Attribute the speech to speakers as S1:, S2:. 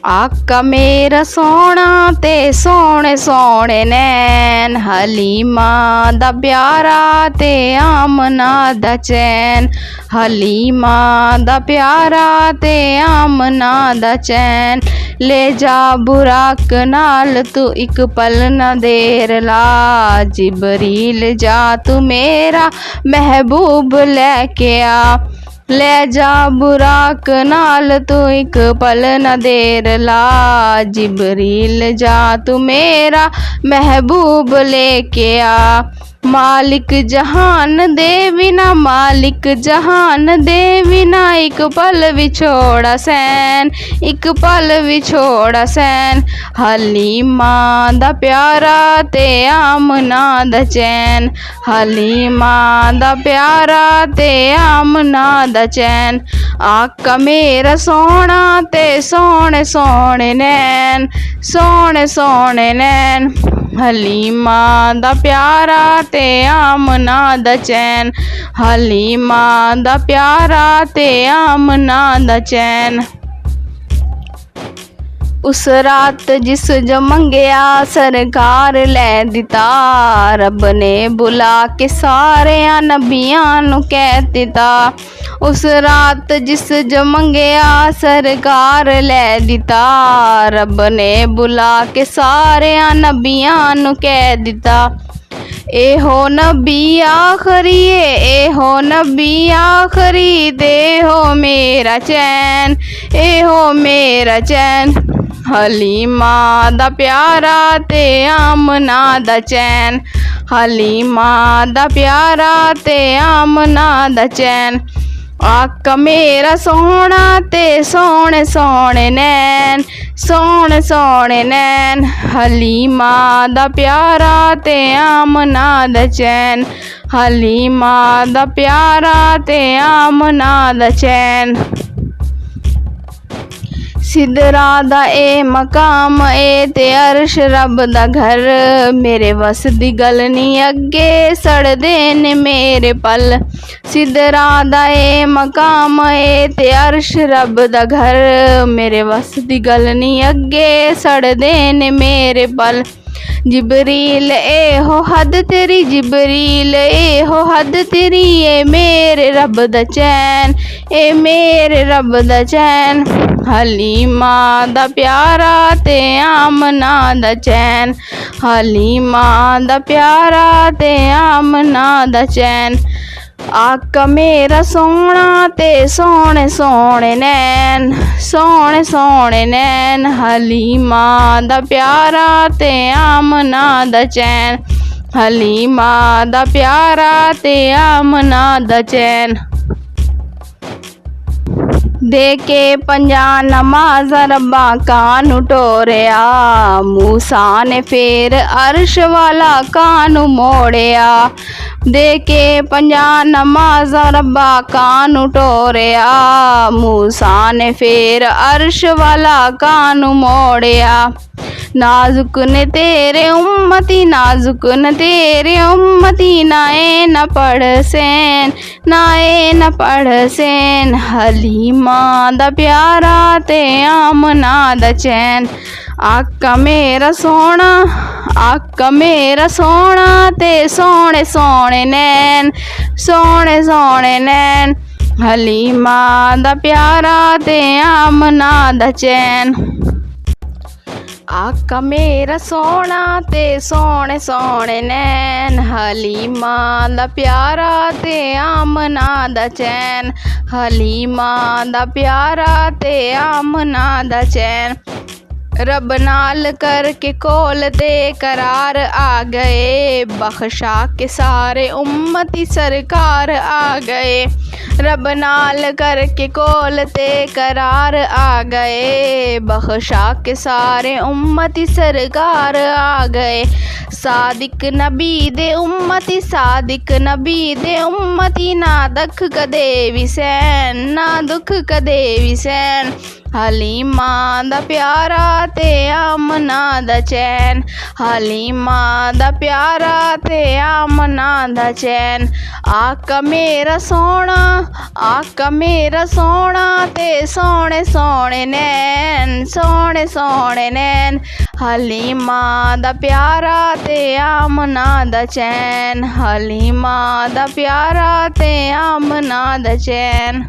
S1: आका मेरा सोना ते सोने सोने नैन, हलीमा दा प्यारा ते आमना दा चैन, हलीमा दा प्यारा ते आमना दा चैन। ले जा बुराक नाल तू एक पल न देर ला, जिबरील जा तू मेरा महबूब लेके आ। ले जा बुराक नाल तू एक पल न देर ला, जिबरील जा तू मेरा महबूब लेके आ। मालिक जहान दे बिना, मालिक जहान दे बिना, एक पल विछोड़ा सैन, एक पल विछोड़ा सैन। हलीमा दा प्यारा ते आमना दा चैन, हलीमा दा प्यारा ते आमना दा चैन। आका मेरा सोना ते सोने सोने नैन, सोने सोने नैन, हलीमा दा प्यारा ते आमना दा चैन, हलीमा दा प्यारा ते आमना दा चैन। उस रात जिस जो मंगया सरकार लै दिता, रब ने बुला के सारे नबियां नू कह दिता। उस रात जिस जो मंगया सरकार लै दिता, रब ने बुला के सारे नबियां नू कह दिता। एहो नबी आखरी एहो नबी आखरी, दे हो मेरा चैन, एहो मेरा चैन। हलीमा दा प्यारा ते आमना दा चैन, हलीमा दा प्यारा ते आमना दा चैन। आका मेरा सोना ते सोने सोने नैन, सोने सोने नैन, हलीमा दा प्यारा ते आमना दा चैन, हलीमा दा प्यारा ते आमना दा चैन। सिदरा दा ए मकाम ए ते अर्श रब दा घर, मेरे वस दी गल नी अगे सड़दे ने मेरे पल। सिदरा दा ए मकाम ए ते अर्श रब दा घर, मेरे वस दी गल नी अगे सड़दे ने मेरे पल। जिबरील ए हो हद तेरी, जिबरील ए हो हद तेरी, ए मेरे रब दा चैन, ए मेरे रब दा चैन। हलीमा दा प्यारा ते आमना दा चैन, हलीमा दा प्यारा ते आमना दा चैन। आका मेरा सोना ते सोने सोने नैन, सोने सोने नैन, हलीमा दा प्यारा ते आमना दा चैन, हलीमा दा प्यारा ते आमना दा चैन। दे के पंजा नमाज रब्बा कानू टोरिया, मूसा ने फिर अर्श वाला कानू मोड़िया। दे के पंजा नमाज रब्बा कानू टोरिया, मूसा ने फिर अर्श वाला कानू मोड़िया। नाजुक ने तेरे उम्मती, नाजुक ने तेरे उम्मती, नाए न पढ़ सैन, नाए न पढ़ सैन। हलीमा दा प्यारा ते आमना दा चैन। आका मेरा सोना, आका मेरा सोना ते सोने सोने नैन, सोने सोने नैन, हलीमा दा प्यारा ते आमना दा चैन। आका मेरा सोना ते सोने सोने नैन, हलीमा दा प्यारा ते आमना दा चैन, हलीमा दा प्यारा ते आमना दा चैन। रब नाल करके कोल ते करार आ गए, बख्शा के सारे उम्मती सरकार आ गए। रब नाल करके कोल ते करार आ गए, बख्शा के सारे उम्मती सरकार आ गए। सादिक नबी दे उम्मती, सादिक नबी दे उम्मती, ना दुख कदे भी सैन, ना दुख कदे भी सैन। ਹਲੀਮਾ ਦਾ ਪਿਆਰਾ ਤੇ ਆਮਨਾ ਦਾ ਚੈਨ, ਹਲੀਮਾ ਦਾ ਪਿਆਰਾ ਤੇ ਆਮਨਾ ਦਾ ਚੈਨ। ਆਕਾ ਮੇਰਾ ਸੋਹਣਾ ਤੇ ਸੋਹਣੇ ਸੋਹਣੇ ਨੈਣ, ਸੋਹਣੇ ਸੋਹਣੇ ਨੈਣ। ਹਲੀਮਾ ਦਾ ਪਿਆਰਾ ਤੇ ਆਮਨਾ ਦਾ ਚੈਨ, ਹਲੀਮਾ ਦਾ ਪਿਆਰਾ ਤੇ ਆਮਨਾ ਦਾ ਚੈਨ।